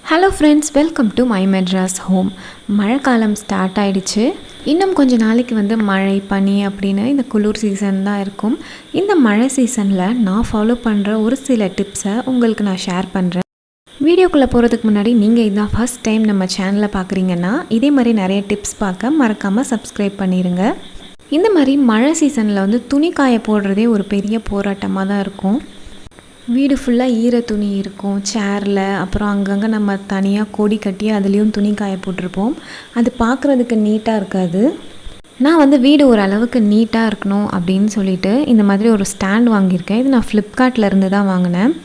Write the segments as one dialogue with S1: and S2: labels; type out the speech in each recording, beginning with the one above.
S1: Hello friends, welcome to my Madras home. மழைக்காலம் start ஆகிடுச்சு. இன்னும் கொஞ்சம் நாளைக்கு மழை பனி அப்படின்னு இந்த குளிர் சீசன் தான் இருக்கும். இந்த மழை சீசனில் நான் ஃபாலோ பண்ணுற ஒரு சில டிப்ஸை உங்களுக்கு நான் ஷேர் பண்ணுறேன். வீடியோக்குள்ளே போகிறதுக்கு முன்னாடி நீங்கள் இதான் ஃபஸ்ட் டைம் நம்ம சேனலை பார்க்குறீங்கன்னா இதே மாதிரி நிறைய டிப்ஸ் பார்க்க மறக்காமல் சப்ஸ்கிரைப் பண்ணிடுங்க. இந்த மாதிரி மழை சீசனில் துணி காய போடுறதே ஒரு பெரிய போராட்டமாக தான் இருக்கும். வீடு ஃபுல்லாக ஈர துணி இருக்கும் சேரில், அப்புறம் அங்கங்கே நம்ம தனியாக கொடி கட்டி அதுலேயும் துணி காய போட்டிருப்போம். அது பார்க்குறதுக்கு நீட்டாக இருக்காது. நான் வீடு ஓரளவுக்கு நீட்டாக இருக்கணும் அப்படின்னு சொல்லிட்டு இந்த மாதிரி ஒரு ஸ்டாண்ட் வாங்கியிருக்கேன். இது நான் ஃப்ளிப்கார்ட்லேருந்து தான் வாங்கினேன்.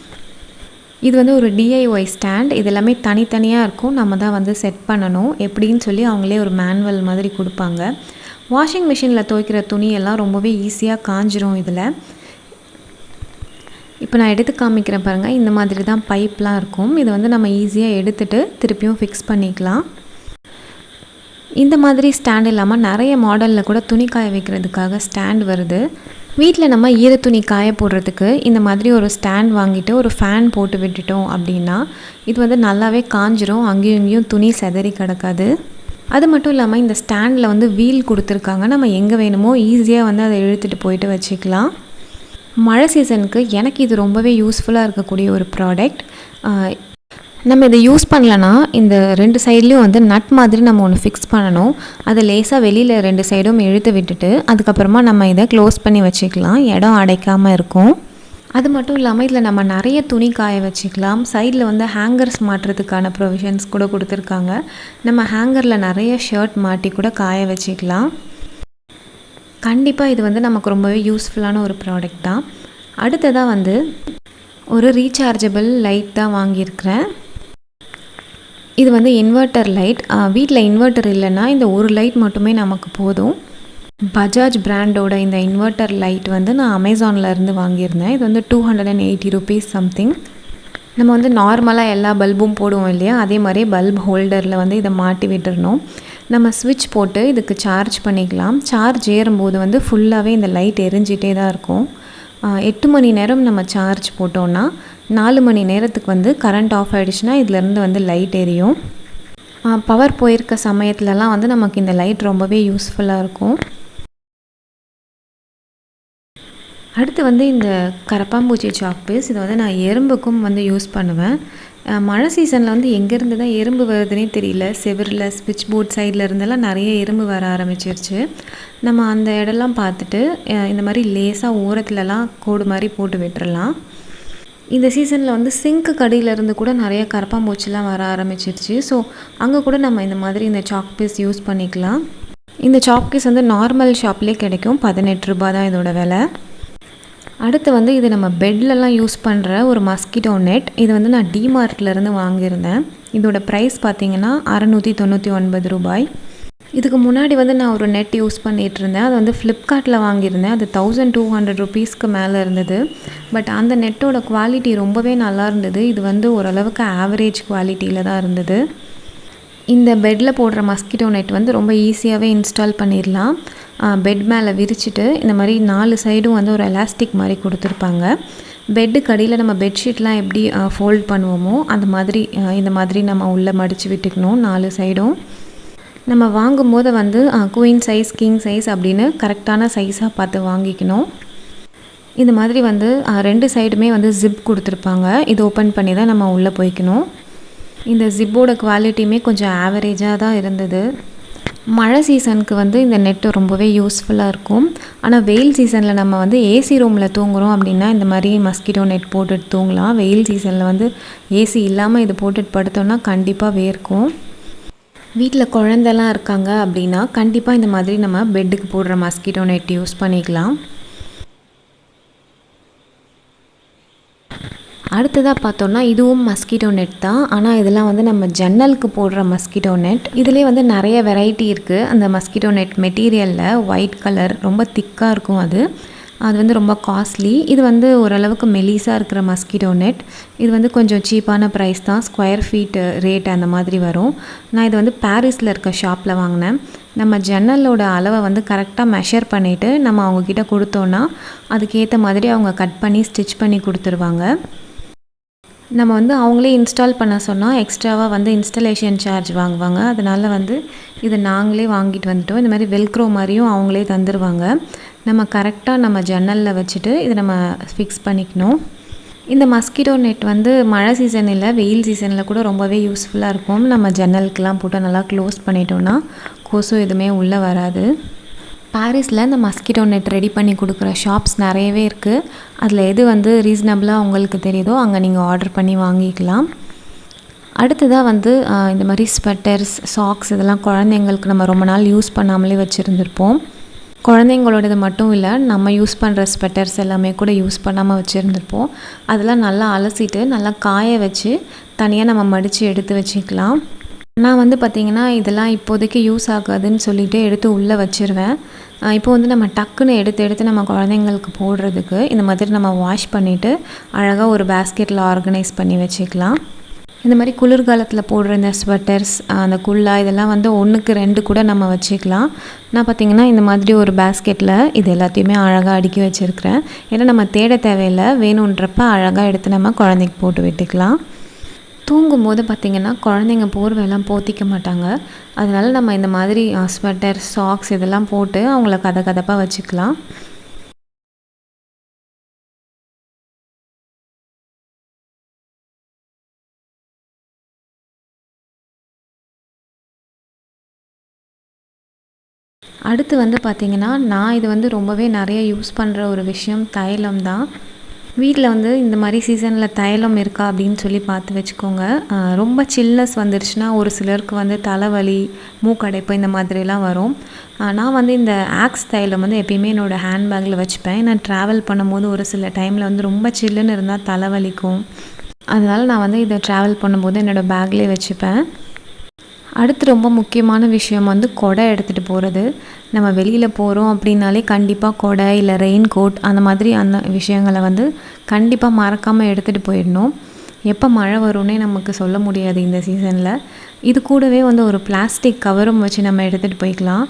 S1: இது ஒரு டிஐஒய் ஸ்டாண்ட். இது எல்லாமே தனித்தனியாக இருக்கும். நம்ம தான் செட் பண்ணணும் எப்படின்னு சொல்லி அவங்களே ஒரு மேனுவல் மாதிரி கொடுப்பாங்க. வாஷிங் மிஷினில் துவைக்கிற துணியெல்லாம் ரொம்பவே ஈஸியாக காஞ்சிரும். இதில் இப்போ நான் எடுத்து காமிக்கிறேன் பாருங்கள். இந்த மாதிரி தான் பைப்லாம் இருக்கும். இதை நம்ம ஈஸியாக எடுத்துகிட்டு திருப்பியும் ஃபிக்ஸ் பண்ணிக்கலாம். இந்த மாதிரி ஸ்டாண்ட் இல்லாமல் நிறைய மாடலில் கூட துணி காய வைக்கிறதுக்காக ஸ்டாண்ட் வருது. வீட்டில் நம்ம ஈர துணி காய போடுறதுக்கு இந்த மாதிரி ஒரு ஸ்டாண்ட் வாங்கிட்டு ஒரு ஃபேன் போட்டு விட்டுட்டோம் அப்படின்னா இது நல்லாவே காஞ்சிரும். அங்கேயும் இங்கேயும் துணி செதறி கிடக்காது. அது மட்டும் இல்லாமல் இந்த ஸ்டாண்டில் வீல் கொடுத்துருக்காங்க. நம்ம எங்கே வேணுமோ ஈஸியாக அதை இழுத்துட்டு போயிட்டு வச்சுக்கலாம். மழை சீசனுக்கு எனக்கு இது ரொம்பவே யூஸ்ஃபுல்லாக இருக்கக்கூடிய ஒரு ப்ராடக்ட். நம்ம இதை யூஸ் பண்ணலன்னா இந்த ரெண்டு சைட்லேயும் நட் மாதிரி நம்ம ஒன்று ஃபிக்ஸ் பண்ணணும். அதை லேசாக வெளியில் ரெண்டு சைடும் இழுத்து விட்டுட்டு அதுக்கப்புறமா நம்ம இதை க்ளோஸ் பண்ணி வச்சுக்கலாம். இடம் அடைக்காமல் இருக்கும். அது மட்டும் இல்லாமல் இதில் நம்ம நிறைய துணி காய வச்சுக்கலாம். சைடில் ஹேங்கர்ஸ் மாட்டுறதுக்கான ப்ரொவிஷன்ஸ் கூட கொடுத்துருக்காங்க. நம்ம ஹேங்கரில் நிறைய ஷர்ட் மாட்டி கூட காய வச்சுக்கலாம். கண்டிப்பாக இது நமக்கு ரொம்பவே யூஸ்ஃபுல்லான ஒரு ப்ராடக்ட் தான். அடுத்ததாக ஒரு ரீசார்ஜபிள் லைட் தான் வாங்கியிருக்கிறேன். இது இன்வெர்ட்டர் லைட். வீட்டில் இன்வெர்ட்டர் இல்லைன்னா இந்த ஒரு லைட் மட்டுமே நமக்கு போதும். பஜாஜ் பிராண்டோட இந்த இன்வெர்ட்டர் லைட் நான் அமேசானில் இருந்து வாங்கியிருந்தேன். இது 280 rupees சம்திங். நம்ம நார்மலாக எல்லா பல்பும் போடுவோம் இல்லையா, அதே மாதிரி பல்ப் ஹோல்டரில் இதை மாட்டி விட்டுறணும். நம்ம ஸ்விட்ச் போட்டு இதுக்கு சார்ஜ் பண்ணிக்கலாம். சார்ஜ் ஏறும்போது ஃபுல்லாகவே இந்த லைட் எரிஞ்சிட்டே தான் இருக்கும். 8 மணி நேரம் நம்ம சார்ஜ் போட்டோன்னா 4 மணி நேரத்துக்கு கரண்ட் ஆஃப் ஆகிடுச்சுன்னா இதிலேருந்து லைட் எரியும். பவர் போயிருக்க சமயத்துலலாம் நமக்கு இந்த லைட் ரொம்பவே யூஸ்ஃபுல்லாக இருக்கும். அடுத்து இந்த கரப்பாம்பூச்சி சாக் பீஸ். இதை நான் எறும்புக்கும் யூஸ் பண்ணுவேன். மழை சீசனில் எங்கேருந்து தான் எறும்பு வருதுன்னே தெரியல. செவரில் ஸ்விட்ச் போர்ட் சைடில் இருந்தெல்லாம் நிறைய எறும்பு வர ஆரம்பிச்சிருச்சு. நம்ம அந்த இடம்லாம் பார்த்துட்டு இந்த மாதிரி லேசாக ஓரத்துலலாம் கோடு மாதிரி போட்டு விட்டுறலாம். இந்த சீசனில் சிங்க்கு கடியிலேருந்து கூட நிறைய கரப்பாம்பூச்சிலாம் வர ஆரம்பிச்சிருச்சு. ஸோ அங்கே கூட நம்ம இந்த மாதிரி இந்த சாக் பீஸ் யூஸ் பண்ணிக்கலாம். இந்த சாக் பீஸ் நார்மல் ஷாப்லேயே கிடைக்கும். 18 ரூபாய் தான் இதோட விலை. அடுத்து இது நம்ம பெட்லலாம் யூஸ் பண்ணுற ஒரு மஸ்கிட்டோ நெட். இது நான் டிமார்ட்லேருந்து வாங்கியிருந்தேன். இதோட ப்ரைஸ் பார்த்திங்கன்னா 699 ரூபாய். இதுக்கு முன்னாடி நான் ஒரு நெட் யூஸ் பண்ணிகிட்டு இருந்தேன். அது ஃப்ளிப்கார்ட்டில் வாங்கியிருந்தேன். அது 1200 rupeesக்கு மேலே இருந்தது. பட் அந்த நெட்டோட குவாலிட்டி ரொம்பவே நல்லா இருந்தது. இது ஓரளவுக்கு ஆவரேஜ் குவாலிட்டியில் தான் இருந்தது. இந்த பெட்டில் போடுற மஸ்கிட்டோ நெட் ரொம்ப ஈஸியாகவே இன்ஸ்டால் பண்ணிடலாம். பெட் மேலே விரிச்சிட்டு இந்த மாதிரி 4 சைடும் ஒரு எலாஸ்டிக் மாதிரி கொடுத்துருப்பாங்க. பெட்டுக்கு அடியில் நம்ம பெட்ஷீட்லாம் எப்படி ஃபோல்ட் பண்ணுவோமோ அந்த மாதிரி இந்த மாதிரி நம்ம உள்ளே மடித்து விட்டுக்கணும். 4 சைடும் நம்ம வாங்கும்போது குயின் சைஸ் கிங் சைஸ் அப்படின்னு கரெக்டான சைஸாக பார்த்து வாங்கிக்கணும். இந்த மாதிரி 2 சைடுமே ஜிப் கொடுத்துருப்பாங்க. இது ஓப்பன் பண்ணி தான் நம்ம உள்ளே போய்க்கணும். இந்த ஜிப்போட குவாலிட்டியுமே கொஞ்சம் ஆவரேஜாக தான் இருந்தது. மழை சீசனுக்கு இந்த நெட்டு ரொம்பவே யூஸ்ஃபுல்லாக இருக்கும். ஆனால் வெயில் சீசனில் நம்ம ஏசி ரூமில் தூங்குகிறோம் அப்படின்னா இந்த மாதிரி மஸ்கிட்டோ நெட் போட்டுட்டு தூங்கலாம். வெயில் சீசனில் ஏசி இல்லாமல் இது போட்டுட்டு படுத்தோன்னா கண்டிப்பாக வேர்க்கும். வீட்டில் குழந்தெல்லாம் இருக்காங்க அப்படின்னா கண்டிப்பாக இந்த மாதிரி நம்ம பெட்டுக்கு போடுற மஸ்கிட்டோ நெட் யூஸ் பண்ணிக்கலாம். அடுத்ததாக பார்த்தோன்னா இதுவும் மஸ்கிட்டோ நெட் தான். ஆனால் இதெல்லாம் நம்ம ஜன்னலுக்கு போடுற மஸ்கிட்டோ நெட். இதுலேயே நிறைய வெரைட்டி இருக்குது. அந்த மஸ்கிட்டோ நெட் மெட்டீரியலில் ஒயிட் கலர் ரொம்ப திக்காக இருக்கும். அது ரொம்ப காஸ்ட்லி. இது ஓரளவுக்கு மெலிசாக இருக்கிற மஸ்கிட்டோ நெட். இது கொஞ்சம் சீப்பான ப்ரைஸ் தான். ஸ்கொயர் ஃபீட் ரேட் அந்த மாதிரி வரும். நான் இது பாரிஸில் இருக்க ஷாப்பில் வாங்கினேன். நம்ம ஜன்னலோட அளவை கரெக்டாக மெஷர் பண்ணிவிட்டு நம்ம அவங்கக்கிட்ட கொடுத்தோன்னா அதுக்கேற்ற மாதிரி அவங்க கட் பண்ணி ஸ்டிச் பண்ணி கொடுத்துருவாங்க. நம்ம வந்து அவங்களே இன்ஸ்டால் பண்ண சொன்னால் எக்ஸ்ட்ராவாக வந்து இன்ஸ்டலேஷன் சார்ஜ் வாங்குவாங்க. அதனால் வந்து இதை நாங்களே வாங்கிட்டு வந்துட்டோம். இந்த மாதிரி வெல்க்ரோ மாதிரியும் அவங்களே தந்துடுவாங்க. நம்ம கரெக்டாக நம்ம ஜன்னலில் வச்சுட்டு இதை நம்ம ஃபிக்ஸ் பண்ணிக்கணும். இந்த மஸ்கிட்டோ நெட் வந்து மழை சீசன் இல்லை, வெயில் சீசனில் கூட ரொம்பவே யூஸ்ஃபுல்லாக இருக்கும். நம்ம ஜன்னலுக்கெலாம் போட்டு நல்லா க்ளோஸ் பண்ணிட்டோன்னா கொசு எதுவுமே உள்ளே வராது. பாரிஸில் இந்த மஸ்கிட்டோ நெட் ரெடி பண்ணி கொடுக்குற ஷாப்ஸ் நிறையவே இருக்குது. அதில் எது வந்து ரீசனபிளாக உங்களுக்கு தெரியுதோ அங்கே நீங்கள் ஆர்டர் பண்ணி வாங்கிக்கலாம். அடுத்ததாக வந்து இந்த மாதிரி ஸ்வெட்டர்ஸ், சாக்ஸ் இதெல்லாம் குழந்தைங்களுக்கு நம்ம ரொம்ப நாள் யூஸ் பண்ணாமலே வச்சுருந்துருப்போம். குழந்தைங்களோடது மட்டும் இல்லை, நம்ம யூஸ் பண்ணுற ஸ்வெட்டர்ஸ் எல்லாமே கூட யூஸ் பண்ணாமல் வச்சுருந்துருப்போம். அதெல்லாம் நல்லா அலசிட்டு நல்லா காய வச்சு தனியாக நம்ம மடித்து எடுத்து வச்சுக்கலாம். நான் வந்து பார்த்திங்கன்னா இதெல்லாம் இப்போதைக்கு யூஸ் ஆகாதுன்னு சொல்லிவிட்டு எடுத்து உள்ளே வச்சுருவேன். இப்போ வந்து நம்ம டக்குன்னு எடுத்து நம்ம குழந்தைங்களுக்கு போடுறதுக்கு இந்த மாதிரி நம்ம வாஷ் பண்ணிவிட்டு அழகாக ஒரு பேஸ்கெட்டில் ஆர்கனைஸ் பண்ணி வச்சுக்கலாம். இந்த மாதிரி குளிர்காலத்தில் போடுற இந்த ஸ்வெட்டர்ஸ், அந்த குல்லா இதெல்லாம் வந்து 1க்கு 2 கூட நம்ம வச்சுக்கலாம். நான் பார்த்திங்கன்னா இந்த மாதிரி ஒரு பேஸ்கெட்டில் இது எல்லாத்தையுமே அழகாக அடுக்கி வச்சுருக்கிறேன். ஏன்னா நம்ம தேட தேவையில்லை, வேணுன்றப்ப அழகாக எடுத்து நம்ம குழந்தைக்கு போட்டு விட்டுக்கலாம். தூங்கும்போது பார்த்திங்கன்னா குழந்தைங்க போர்வையெல்லாம் போத்திக்க மாட்டாங்க. அதனால் நம்ம இந்த மாதிரி ஸ்வெட்டர், சாக்ஸ் இதெல்லாம் போட்டு அவங்கள கதப்பாக வச்சுக்கலாம். அடுத்து வந்து பார்த்திங்கன்னா நான் இது வந்து ரொம்பவே நிறைய யூஸ் பண்ணுற ஒரு விஷயம் தைலம் தான். வீட்டில் வந்து இந்த மாதிரி சீசனில் தைலம் இருக்கா அப்படின்னு சொல்லி பார்த்து வச்சுக்கோங்க. ரொம்ப சில்னஸ் வந்துருச்சுன்னா ஒரு சிலருக்கு வந்து தலைவலி, மூக்கடைப்பு இந்த மாதிரிலாம் வரும். நான் வந்து இந்த ஆக்ஸ் தைலம் வந்து எப்பயுமே என்னோடய ஹேண்ட்பேக்கில் வச்சுப்பேன். நான் ட்ராவல் பண்ணும்போது ஒரு சில டைமில் வந்து ரொம்ப சில்லுன்னு இருந்தால் தலைவலிக்கும். அதனால் நான் வந்து இதை ட்ராவல் பண்ணும்போது என்னோடய பேக்லேயே வச்சுப்பேன். அடுத்து ரொம்ப முக்கியமான விஷயம் வந்து கொடை எடுத்துகிட்டு போகிறது. நம்ம வெளியில் போகிறோம் அப்படின்னாலே கண்டிப்பாக கொடை இல்லை ரெயின் கோட் அந்த மாதிரி அந்த விஷயங்களை வந்து கண்டிப்பாக மறக்காமல் எடுத்துகிட்டு போயிடணும். எப்போ மழை வரும்னே நமக்கு சொல்ல முடியாது இந்த சீசனில். இது கூடவே வந்து ஒரு பிளாஸ்டிக் கவரும் வச்சு நம்ம எடுத்துகிட்டு போய்க்கலாம்.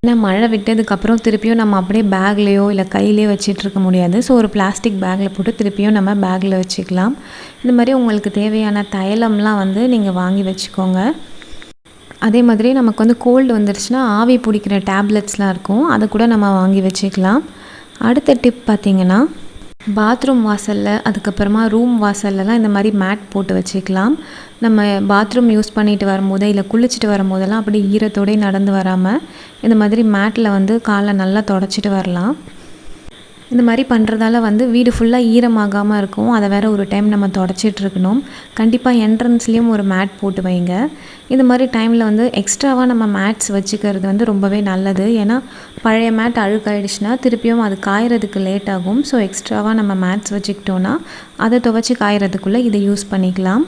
S1: ஏன்னா மழை விட்டதுக்கப்புறம் திருப்பியும் நம்ம அப்படியே பேக்லேயோ இல்லை கையிலேயோ வச்சிட்ருக்க முடியாது. ஸோ ஒரு பிளாஸ்டிக் பேக்கில் போட்டு திருப்பியும் நம்ம பேக்கில் வச்சுக்கலாம். இந்த மாதிரி உங்களுக்கு தேவையான தைலம்லாம் வந்து நீங்கள் வாங்கி வச்சுக்கோங்க. அதே மாதிரி நமக்கு வந்து கோல்டு வந்துருச்சுன்னா ஆவி பிடிக்கிற டேப்லெட்ஸ்லாம் இருக்கும், அதை கூட நம்ம வாங்கி வச்சுக்கலாம். அடுத்த டிப் பார்த்திங்கன்னா பாத்ரூம் வாசலில், அதுக்கப்புறமா ரூம் வாசல்லலாம் இந்த மாதிரி மேட் போட்டு வச்சுக்கலாம். நம்ம பாத்ரூம் யூஸ் பண்ணிட்டு வரும்போது இல்லை குளிச்சுட்டு வரும்போதெல்லாம் அப்படி ஈரத்தோடே நடந்து வராமல் இந்த மாதிரி மேட்டில் வந்து காலை நல்லா தொடச்சிட்டு வரலாம். இந்த மாதிரி பண்ணுறதால வந்து வீடு ஃபுல்லாக ஈரமாகாமல் இருக்கும். அதை வேறு ஒரு டைம் நம்ம தொடச்சிட்ருக்கணும். கண்டிப்பாக என்ட்ரன்ஸ்லேயும் ஒரு மேட் போட்டு வைங்க. இந்த மாதிரி டைமில் வந்து எக்ஸ்ட்ராவாக நம்ம மேட்ஸ் வச்சுக்கிறது வந்து ரொம்பவே நல்லது. ஏன்னா பழைய மேட் அழுக்காயிடுச்சுன்னா திருப்பியும் அது காயறதுக்கு லேட் ஆகும். ஸோ எக்ஸ்ட்ராவாக நம்ம மேட்ஸ் வச்சுக்கிட்டோன்னா அதை துவைச்சி காயறதுக்குள்ளே இதை யூஸ் பண்ணிக்கலாம்.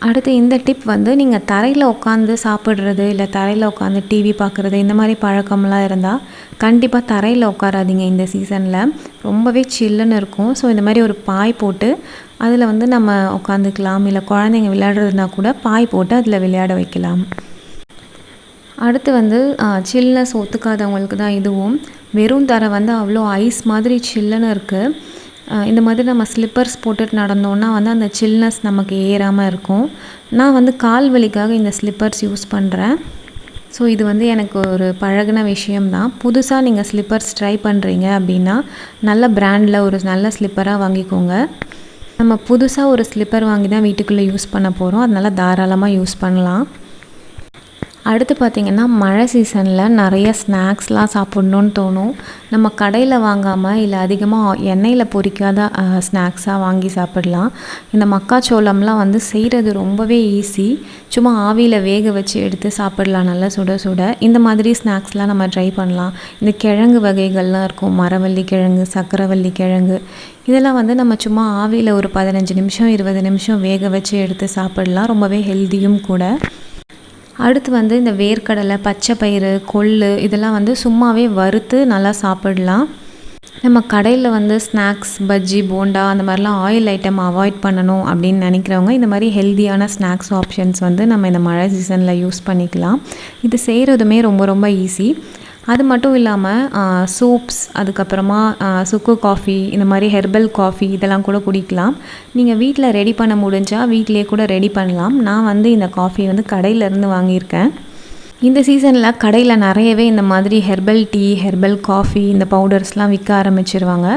S1: அடுத்து இந்த டிப் வந்து நீங்கள் தரையில் உட்காந்து சாப்பிட்றது இல்லை தரையில் உட்காந்து டிவி பார்க்குறது இந்த மாதிரி பழக்கம்லாம் இருந்தால் கண்டிப்பாக தரையில் உட்காராதீங்க. இந்த சீசனில் ரொம்பவே சில்லுன்னு இருக்கும். ஸோ இந்த மாதிரி ஒரு பாய் போட்டு அதில் வந்து நம்ம உட்காந்துக்கலாம். இல்லை குழந்தைங்க விளையாடுறதுனா கூட பாய் போட்டு அதில் விளையாட வைக்கலாம். அடுத்து வந்து சில்னஸ் ஒத்துக்காதவங்களுக்கு தான் இதுவும். வெறும் தரை வந்து அவ்வளோ ஐஸ் மாதிரி சில்லுன்னு இருக்குது. இந்த மாதிரி நம்ம ஸ்லிப்பர்ஸ் போட்டுட்டு நடந்தோன்னா வந்து அந்த சில்னஸ் நமக்கு ஏறாமல் இருக்கும். நான் வந்து கால் வலிக்காக இந்த ஸ்லிப்பர்ஸ் யூஸ் பண்ணுறேன். ஸோ இது வந்து எனக்கு ஒரு பழகின விஷயம்தான். புதுசாக நீங்கள் ஸ்லிப்பர்ஸ் ட்ரை பண்ணுறீங்க அப்படின்னா நல்ல பிராண்டில் ஒரு நல்ல ஸ்லிப்பராக வாங்கிக்கோங்க. நம்ம புதுசாக ஒரு ஸ்லிப்பர் வாங்கி தான் வீட்டுக்குள்ளே யூஸ் பண்ண போகிறோம். அதனால் தாராளமாக யூஸ் பண்ணலாம். அடுத்து பார்த்திங்கன்னா மழை சீசனில் நிறைய ஸ்நாக்ஸ்லாம் சாப்பிட்ணுன்னு தோணும். நம்ம கடையில் வாங்காமல் இல்லை அதிகமாக எண்ணெயில் பொரிக்காத ஸ்நாக்ஸாக வாங்கி சாப்பிடலாம். இந்த மக்காச்சோளம்லாம் வந்து செய்கிறது ரொம்பவே ஈஸி. சும்மா ஆவியில் வேக வச்சு எடுத்து சாப்பிடலாம் நல்லா சுட சுட. இந்த மாதிரி ஸ்நாக்ஸ்லாம் நம்ம ட்ரை பண்ணலாம். இந்த கிழங்கு வகைகள்லாம் இருக்கும், மரவள்ளி கிழங்கு, சக்கரவள்ளி கிழங்கு, இதெல்லாம் வந்து நம்ம சும்மா ஆவியில் ஒரு 15 நிமிஷம் 20 நிமிஷம் வேக வச்சு எடுத்து சாப்பிடலாம். ரொம்பவே ஹெல்த்தியும் கூட. அடுத்து வந்து இந்த வேர்க்கடலை, பச்சை பயிறு, கொள்ளு இதெல்லாம் வந்து சும்மாவே வறுத்து நல்லா சாப்பிடலாம். நம்ம கடையில் வந்து ஸ்நாக்ஸ், பஜ்ஜி, போண்டா அந்த மாதிரிலாம் ஆயில் ஐட்டம் அவாய்ட் பண்ணணும் அப்படின்னு நினைக்கிறவங்க இந்த மாதிரி ஹெல்த்தியான ஸ்நாக்ஸ் ஆப்ஷன்ஸ் வந்து நம்ம இந்த மழை சீசனில் யூஸ் பண்ணிக்கலாம். இது செய்கிறதுமே ரொம்ப ரொம்ப ஈஸி. அது மட்டும் இல்லாமல் சூப்ஸ், அதுக்கப்புறமா சுக்கு காஃபி, இந்த மாதிரி ஹெர்பல் காஃபி இதெல்லாம் கூட குடிக்கலாம். நீங்கள் வீட்டில் ரெடி பண்ண முடிஞ்சால் வீட்டிலே கூட ரெடி பண்ணலாம். நான் வந்து இந்த காஃபி வந்து கடையிலேருந்து வாங்கியிருக்கேன். இந்த சீசனில் கடையில் நிறையவே இந்த மாதிரி ஹெர்பல் டீ, ஹெர்பல் காஃபி, இந்த பவுடர்ஸ்லாம் விற்க ஆரம்பிச்சிருவாங்க.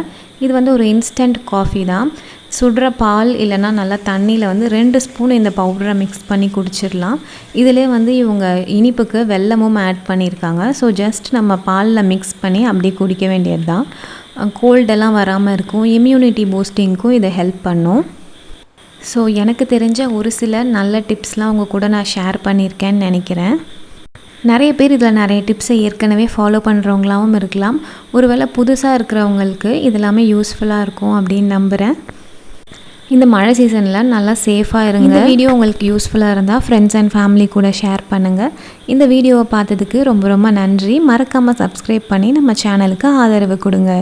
S1: இது வந்து ஒரு இன்ஸ்டன்ட் காஃபி தான். சுடுற பால் இல்லைன்னா நல்லா தண்ணியில் வந்து 2 ஸ்பூன் இந்த பவுடரை மிக்ஸ் பண்ணி குடிச்சிடலாம். இதிலே வந்து இவங்க இனிப்புக்கு வெல்லமும் ஆட் பண்ணியிருக்காங்க. ஸோ ஜஸ்ட் நம்ம பாலில் மிக்ஸ் பண்ணி அப்படியே குடிக்க வேண்டியது தான். கோல்டெல்லாம் வராமல் இருக்கும். இம்யூனிட்டி பூஸ்டிங்க்கும் இதை ஹெல்ப் பண்ணும். ஸோ எனக்கு தெரிஞ்ச ஒரு சில நல்ல டிப்ஸ்லாம் உங்கள் கூட நான் ஷேர் பண்ணியிருக்கேன்னு நினைக்கிறேன். நிறைய பேர் இதில் நிறைய டிப்ஸை ஏற்கனவே ஃபாலோ பண்ணுறவங்களாகவும் இருக்கலாம். ஒருவேளை புதுசாக இருக்கிறவங்களுக்கு இதெல்லாமே யூஸ்ஃபுல்லாக இருக்கும் அப்படின்னு நம்புகிறேன். இந்த மழை சீசனில் நல்லா சேஃபாக இருங்க. இந்த வீடியோ உங்களுக்கு யூஸ்ஃபுல்லாக இருந்தால் ஃப்ரெண்ட்ஸ் அண்ட் ஃபேமிலி கூட ஷேர் பண்ணுங்கள். இந்த வீடியோவை பார்த்ததுக்கு ரொம்ப ரொம்ப நன்றி. மறக்காமல் சப்ஸ்கிரைப் பண்ணி நம்ம சேனலுக்கு ஆதரவு கொடுங்க.